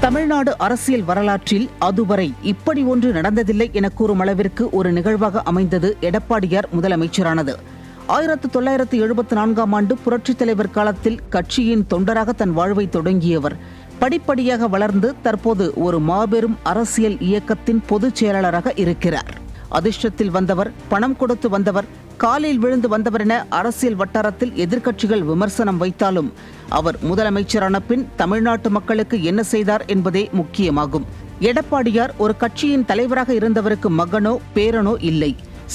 தமிழ்நாடு அரசியல் வரலாற்றில் அதுவரை இப்படி ஒன்று நடந்ததில்லை என கூறும் அளவிற்கு ஒரு நிகழ்வாக அமைந்தது எடப்பாடியார் முதலமைச்சரானது. 1974 புரட்சித் தலைவர் காலத்தில் கட்சியின் தொண்டராக தன் வாழ்வை தொடங்கியவர் படிப்படியாக வளர்ந்து தற்போது ஒரு மாபெரும் அரசியல் இயக்கத்தின் பொதுச் செயலாளராக இருக்கிறார். அதிர்ஷ்டத்தில் வந்தவர், பணம் கொடுத்து வந்தவர், காலில் விழுந்து வந்தவர் என அரசியல் வட்டாரத்தில் எதிர்க்கட்சிகள் விமர்சனம் வைத்தாலும் அவர் முதலமைச்சரான பின் தமிழ்நாட்டு மக்களுக்கு என்ன செய்தார் என்பதே முக்கியமாகும். எடப்பாடியார் ஒரு கட்சியின் தலைவராக இருந்தவருக்கு மகனோ பேரனோ இல்லை.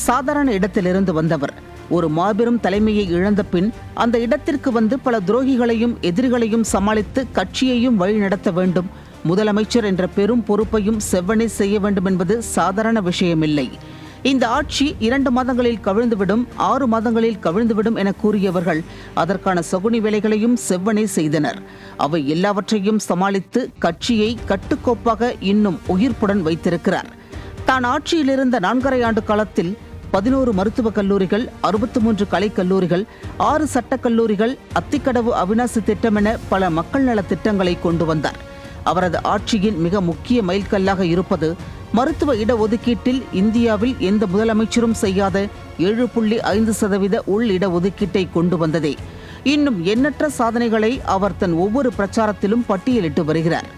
சாதாரண இடத்திலிருந்து வந்தவர். ஒரு மாபெரும் தலைமையை இழந்த பின் அந்த இடத்திற்கு வந்து பல துரோகிகளையும் எதிரிகளையும் சமாளித்து கட்சியையும் வழிநடத்த வேண்டும். முதலமைச்சர் என்ற பெரும் பொறுப்பையும் செவ்வனே செய்ய வேண்டும் என்பது சாதாரண விஷயமில்லை. இந்த ஆட்சி 2 மாதங்களில் கவிழ்ந்துவிடும், 6 மாதங்களில் கவிழ்ந்துவிடும் என கூறியவர்கள் அதற்கான சகுனி வேலைகளையும் செவ்வனே செய்தனர். அவை எல்லாவற்றையும் சமாளித்து கட்சியை கட்டுக்கோப்பாக இன்னும் உயிர்ப்புடன் வைத்திருக்கிறார். தான் ஆட்சியில் இருந்த 4½ ஆண்டு காலத்தில் 11 மருத்துவக் கல்லூரிகள், 63 கலைக் கல்லூரிகள், 6 சட்டக் கல்லூரிகள், அத்திக்கடவு அவிநாசி திட்டம் என பல மக்கள் நல திட்டங்களை கொண்டு வந்தார். அவரது ஆட்சியின் மிக முக்கிய மைல்கல்லாக இருப்பது மருத்துவ இடஒதுக்கீட்டில் இந்தியாவில் எந்த முதலமைச்சரும் செய்யாத 7.5% உள் இடஒதுக்கீட்டை கொண்டு வந்ததே. இன்னும் எண்ணற்ற சாதனைகளை அவர் தன் ஒவ்வொரு பிரச்சாரத்திலும் பட்டியலிட்டு வருகிறார்.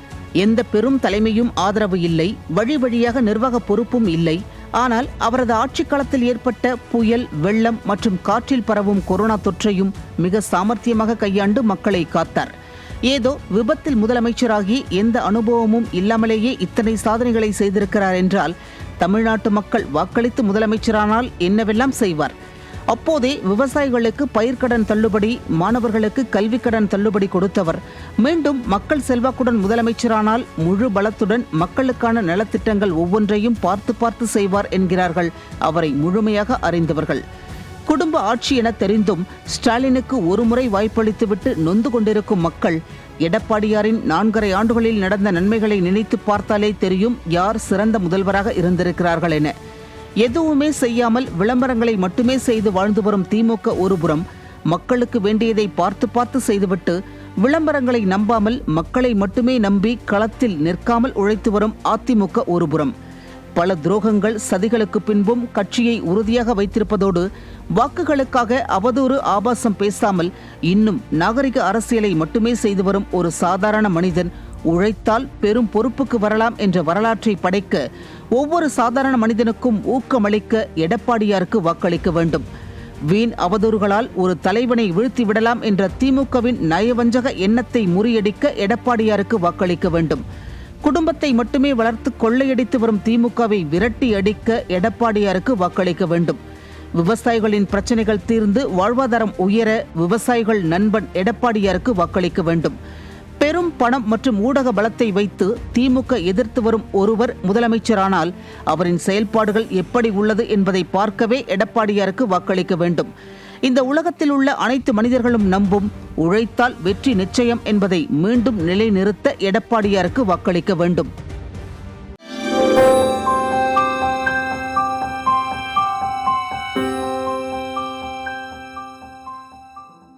எந்த பெரும் தலைமையும் ஆதரவு இல்லை, வழி வழியாக நிர்வாக பொறுப்பும் இல்லை. ஆனால் அவரது ஆட்சிக் காலத்தில் ஏற்பட்ட புயல், வெள்ளம் மற்றும் காற்றில் பரவும் கொரோனா தொற்றையும் மிக சாமர்த்தியமாக கையாண்டு மக்களை காத்தார். ஏதோ விபத்தில் முதலமைச்சராகி எந்த அனுபவமும் இல்லாமலேயே இத்தனை சாதனைகளை செய்திருக்கிறார் என்றால் தமிழ்நாட்டு மக்கள் வாக்களித்து முதலமைச்சரானால் என்னவெல்லாம் செய்வார்? அப்போதே விவசாயிகளுக்கு பயிர்க்கடன் தள்ளுபடி, மாணவர்களுக்கு கல்விக்கடன் தள்ளுபடி கொடுத்தவர் மீண்டும் மக்கள் செல்வாக்குடன் முதலமைச்சரானால் முழு பலத்துடன் மக்களுக்கான நலத்திட்டங்கள் ஒவ்வொன்றையும் பார்த்து செய்வார் என்கிறார்கள் அவரை முழுமையாக அறிந்தவர்கள். குடும்ப ஆட்சி என தெரிந்தும் ஸ்டாலினுக்கு ஒருமுறை வாய்ப்பளித்துவிட்டு நொந்து கொண்டிருக்கும் மக்கள் எடப்பாடியாரின் 4½ ஆண்டுகளில் நடந்த நன்மைகளை நினைத்து பார்த்தாலே தெரியும் யார் சிறந்த முதல்வராக இருந்திருக்கிறார்கள் என. எதுவுமே செய்யாமல் விளம்பரங்களை மட்டுமே செய்து வாழ்ந்து வரும் திமுக ஒருபுறம், மக்களுக்கு வேண்டியதை பார்த்து செய்துவிட்டு விளம்பரங்களை நம்பாமல் மக்களை மட்டுமே நம்பி களத்தில் நிற்காமல் உழைத்து வரும் அதிமுக ஒருபுறம். பல துரோகங்கள், சதிகளுக்கு பின்பும் கட்சியை உறுதியாக வைத்திருப்பதோடு வாக்குகளுக்காக அவதூறு ஆபாசம் பேசாமல் இன்னும் நாகரிக அரசியலை மட்டுமே செய்து வரும் ஒரு சாதாரண மனிதன் உழைத்தால் பெரும் பொறுப்புக்கு வரலாம் என்ற வரலாற்றை படைக்க ஒவ்வொரு சாதாரண மனிதனுக்கும் ஊக்கமளிக்க எடப்பாடியாருக்கு வாக்களிக்க வேண்டும். வீண் அவதூறுகளால் ஒரு தலைவனை வீழ்த்தி விடலாம் என்ற திமுகவின் நயவஞ்சக எண்ணத்தை முறியடிக்க எடப்பாடியாருக்கு வாக்களிக்க வேண்டும். குடும்பத்தை மட்டுமே வளர்த்து கொள்ளையடித்து வரும் திமுகவை விரட்டி அடிக்க எடப்பாடியாருக்கு வாக்களிக்க வேண்டும். விவசாயிகளின் பிரச்சனைகள் தீர்ந்து வாழ்வாதாரம் உயர விவசாயிகள் நண்பன் எடப்பாடியாருக்கு வாக்களிக்க வேண்டும். பெரும் பணம் மற்றும் ஊடக பலத்தை வைத்து திமுக எதிர்த்து வரும் ஒருவர் முதலமைச்சரானால் அவரின் செயல்பாடுகள் எப்படி உள்ளது என்பதை பார்க்கவே எடப்பாடியாருக்கு வாக்களிக்க வேண்டும். இந்த உலகத்தில் உள்ள அனைத்து மனிதர்களும் நம்பும் உழைத்தால் வெற்றி நிச்சயம் என்பதை மீண்டும் நிலைநிறுத்த எடப்பாடியாருக்கு வாக்களிக்க வேண்டும்.